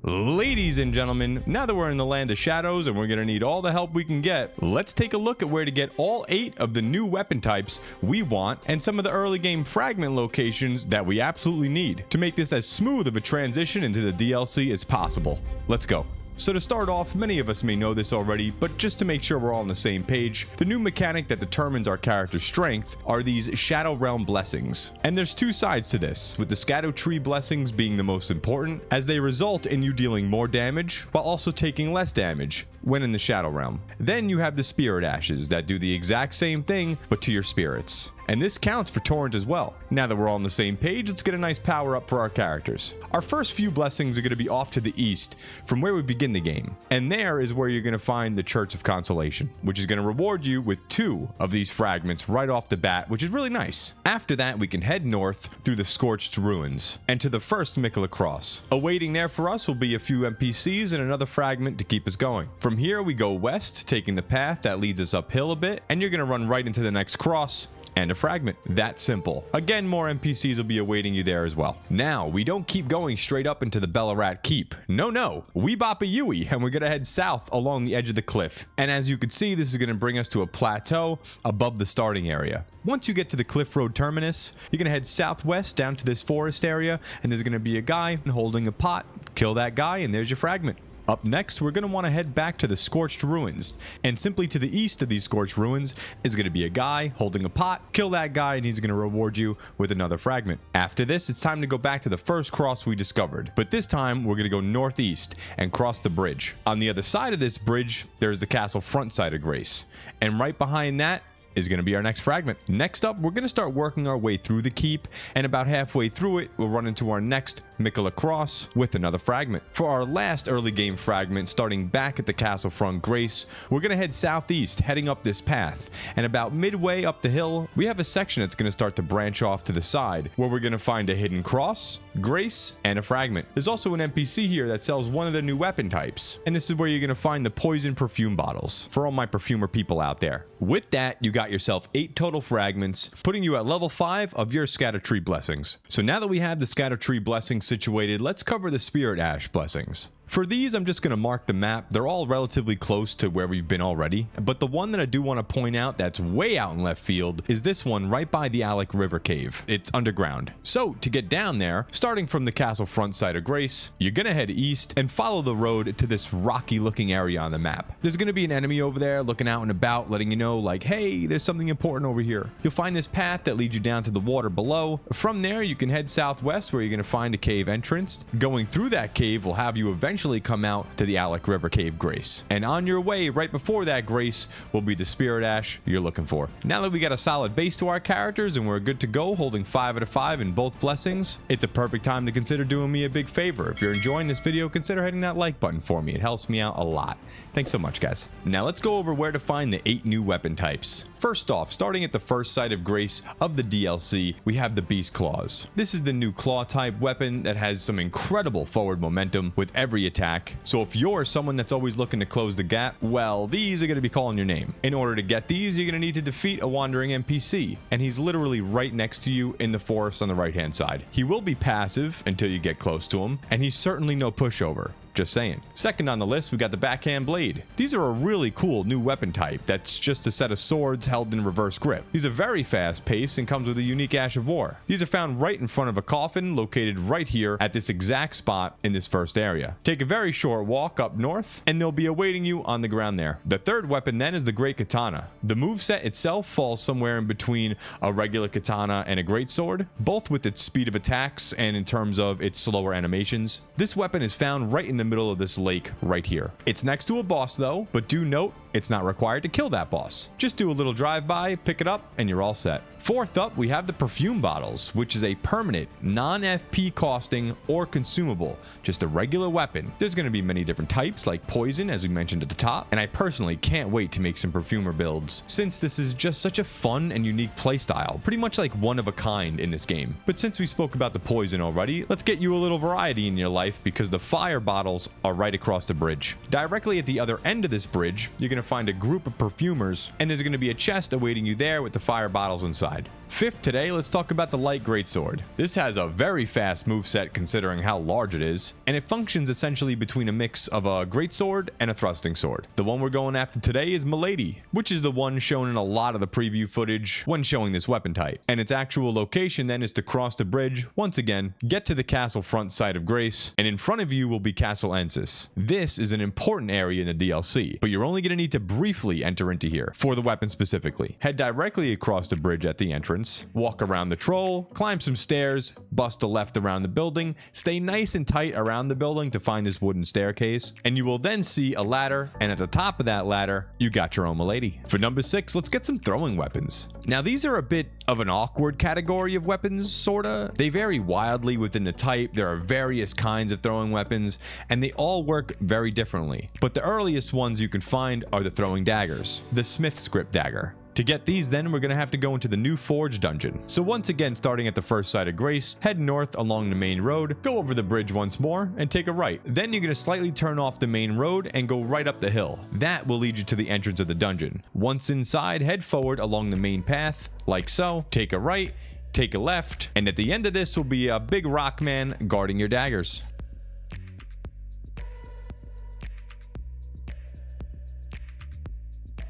Ladies and gentlemen, now that we're in the land of shadows and we're going to need all the help we can get, let's take a look at where to get all 8 of the new weapon types we want and some of the early game fragment locations that we absolutely need to make this as smooth of a transition into the DLC as possible. Let's go. So to start off, many of us may know this already, but just to make sure we're all on the same page, the new mechanic that determines our character's strength are these Shadow Realm blessings. And there's 2 sides to this, with the Scadutree blessings being the most important, as they result in you dealing more damage while also taking less damage when in the Shadow Realm. Then you have the Spirit Ashes that do the exact same thing, but to your spirits. And this counts for Torrent as well. Now that we're all on the same page, let's get a nice power up for our characters. Our first few blessings are going to be off to the east from where we begin the game. And there is where you're going to find the Church of Consolation, which is going to reward you with 2 of these fragments right off the bat, which is really nice. After that, we can head north through the Scorched Ruins and to the first Miquella Cross. Awaiting there for us will be a few NPCs and another fragment to keep us going. From here, we go west, taking the path that leads us uphill a bit, and you're going to run right into the next cross and a fragment. That simple. Again, more NPCs will be awaiting you there as well. Now, we don't keep going straight up into the Bellarat Keep. No. We bop a Yui and we're gonna head south along the edge of the cliff. And as you can see, this is gonna bring us to a plateau above the starting area. Once you get to the Cliff Road terminus, you're gonna head southwest down to this forest area, and there's gonna be a guy holding a pot. Kill that guy and there's your fragment. Up next, we're going to want to head back to the Scorched Ruins, and simply to the east of these Scorched Ruins is going to be a guy holding a pot. Kill that guy and he's going to reward you with another fragment. After this, it's time to go back to the first cross we discovered, but this time we're going to go northeast and cross the bridge. On the other side of this bridge, there's the castle front side of Grace, and right behind that is going to be our next fragment. Next up, we're going to start working our way through the keep, and about halfway through it, we'll run into our next Miquella Cross with another fragment. For our last early game fragment, starting back at the castle front Grace, we're going to head southeast, heading up this path, and about midway up the hill, we have a section that's going to start to branch off to the side, where we're going to find a hidden cross, Grace, and a fragment. There's also an NPC here that sells one of the new weapon types, and this is where you're going to find the poison perfume bottles for all my perfumer people out there. With that, you got yourself 8 total fragments, putting you at level 5 of your Scadutree blessings. So now that we have the Scadutree blessings situated, let's cover the Spirit Ash blessings. For these, I'm just going to mark the map. They're all relatively close to where we've been already, but the one that I do want to point out that's way out in left field is this one right by the Alec River Cave. It's underground. So to get down there, starting from the castle front side of Grace, you're going to head east and follow the road to this rocky looking area on the map. There's going to be an enemy over there looking out and about, letting you know like, hey, there's something important over here. You'll find this path that leads you down to the water below. From there, you can head southwest where you're going to find a cave entrance. Going through that cave will have you eventually come out to the Alec River Cave Grace. And on your way, right before that Grace, will be the Spirit Ash you're looking for. Now that we got a solid base to our characters and we're good to go, holding 5 out of 5 in both blessings, it's a perfect time to consider doing me a big favor. If you're enjoying this video, consider hitting that like button for me. It helps me out a lot. Thanks so much, guys. Now let's go over where to find the 8 new weapon types. First off, starting at the first site of Grace of the DLC, we have the Beast Claws. This is the new claw type weapon that has some incredible forward momentum with every attack. So if you're someone that's always looking to close the gap, well, these are going to be calling your name. In order to get these, you're going to need to defeat a wandering NPC, and he's literally right next to you in the forest on the right hand side. He will be passive until you get close to him, and he's certainly no pushover. Just saying. Second on the list, we got the Backhand Blade. These are a really cool new weapon type that's just a set of swords held in reverse grip. These are very fast paced and comes with a unique Ash of War. These are found right in front of a coffin located right here at this exact spot in this first area. Take a very short walk up north and they'll be awaiting you on the ground there. The third weapon then is the Great Katana. The moveset itself falls somewhere in between a regular katana and a greatsword, both with its speed of attacks and in terms of its slower animations. This weapon is found right in the middle of this lake right here. It's next to a boss though, but do note it's not required to kill that boss. Just do a little drive-by, pick it up, and you're all set. Fourth up, we have the perfume bottles, which is a permanent, non-FP costing or consumable, just a regular weapon. There's going to be many different types like poison, as we mentioned at the top, and I personally can't wait to make some perfumer builds, since this is just such a fun and unique playstyle, pretty much like one of a kind in this game. But since we spoke about the poison already, let's get you a little variety in your life because the fire bottles are right across the bridge. Directly at the other end of this bridge, you're going to find a group of perfumers, and there's going to be a chest awaiting you there with the fire bottles inside. Fifth today, let's talk about the light greatsword. This has a very fast moveset considering how large it is, and it functions essentially between a mix of a greatsword and a thrusting sword. The one we're going after today is Mady, which is the one shown in a lot of the preview footage when showing this weapon type. And its actual location then is to cross the bridge, once again, get to the castle front side of Grace, and in front of you will be Castle Ensis. This is an important area in the DLC, but you're only going to need to briefly enter into here, for the weapon specifically. Head directly across the bridge at the entrance, walk around the troll, climb some stairs, bust a left around the building, stay nice and tight around the building to find this wooden staircase, and you will then see a ladder, and at the top of that ladder, you got your own Mady. For number 6, let's get some throwing weapons. Now these are a bit of an awkward category of weapons, sorta. They vary wildly within the type, there are various kinds of throwing weapons, and they all work very differently. But the earliest ones you can find are the throwing daggers, the Smith script dagger. To get these then, we're going to have to go into the new Forge dungeon. So once again, starting at the first side of Grace, head north along the main road, go over the bridge once more, and take a right. Then you're going to slightly turn off the main road and go right up the hill. That will lead you to the entrance of the dungeon. Once inside, head forward along the main path, like so, take a right, take a left, and at the end of this will be a big rock man guarding your daggers.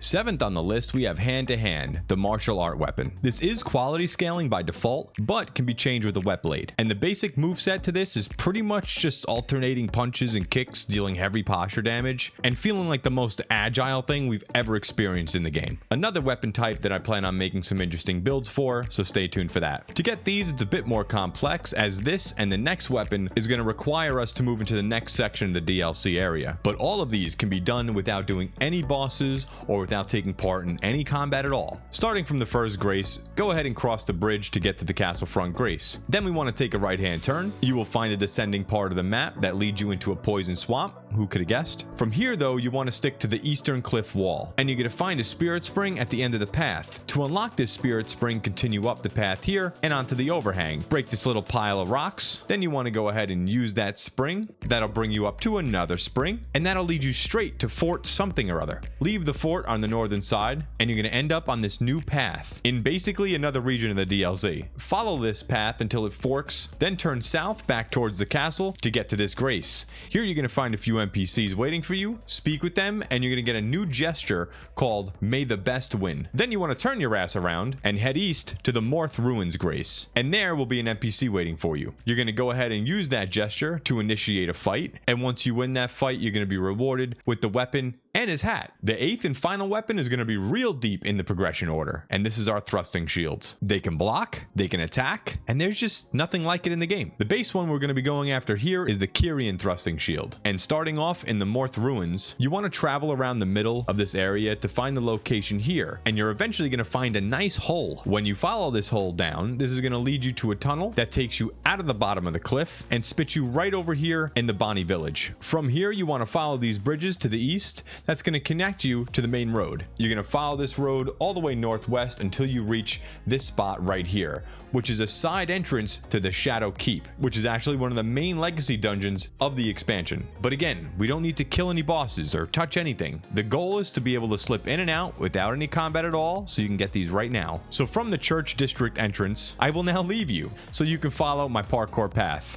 Seventh on the list, we have hand-to-hand, the martial art weapon. This is quality scaling by default, but can be changed with a wet blade. And the basic moveset to this is pretty much just alternating punches and kicks, dealing heavy posture damage, and feeling like the most agile thing we've ever experienced in the game. Another weapon type that I plan on making some interesting builds for, so stay tuned for that. To get these, it's a bit more complex, as this and the next weapon is going to require us to move into the next section of the DLC area. But all of these can be done without doing any bosses or without taking part in any combat at all. Starting from the first Grace, go ahead and cross the bridge to get to the castle front Grace. Then we want to take a right hand turn. You will find a descending part of the map that leads you into a poison swamp. Who could have guessed? From here though, you want to stick to the eastern cliff wall, and you're going to find a spirit spring at the end of the path. To unlock this spirit spring, continue up the path here and onto the overhang. Break this little pile of rocks. Then you want to go ahead and use that spring. That'll bring you up to another spring, and that'll lead you straight to Fort something or other. Leave the fort on the northern side, and you're going to end up on this new path in basically another region of the DLC. Follow this path until it forks, then turn south back towards the castle to get to this Grace. Here you're going to find a few NPCs waiting for you, speak with them, and you're going to get a new gesture called May the Best Win. Then you want to turn your ass around and head east to the Morth Ruins Grace, and there will be an NPC waiting for you. You're going to go ahead and use that gesture to initiate a fight, and once you win that fight, you're going to be rewarded with the weapon and his hat. The 8th and final weapon is going to be real deep in the progression order, and this is our thrusting shields. They can block, they can attack, and there's just nothing like it in the game. The base one we're going to be going after here is the Kyan thrusting shield, and starting off in the Morth Ruins, you want to travel around the middle of this area to find the location here, and you're eventually going to find a nice hole. When you follow this hole down, this is going to lead you to a tunnel that takes you out of the bottom of the cliff and spits you right over here in the Bonnie village. From here, you want to follow these bridges to the east. That's going to connect you to the main road. You're going to follow this road all the way northwest until you reach this spot right here, which is a side entrance to the Shadow Keep, which is actually one of the main legacy dungeons of the expansion. But again, we don't need to kill any bosses or touch anything. The goal is to be able to slip in and out without any combat at all, so you can get these right now. So from the church district entrance, I will now leave you so you can follow my parkour path.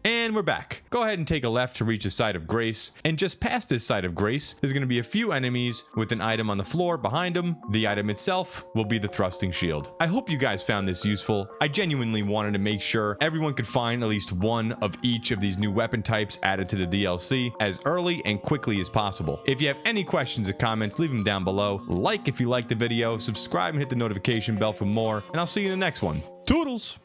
And we're back. Go ahead and take a left to reach a site of grace, and just past this site of grace, there's going to be a few enemies with an item on the floor behind them. The item itself will be the thrusting shield. I hope you guys found this useful. I genuinely wanted to make sure everyone could find at least one of each of these new weapon types added to the DLC as early and quickly as possible. If you have any questions or comments, leave them down below. Like if you liked the video, subscribe and hit the notification bell for more, and I'll see you in the next one. Toodles!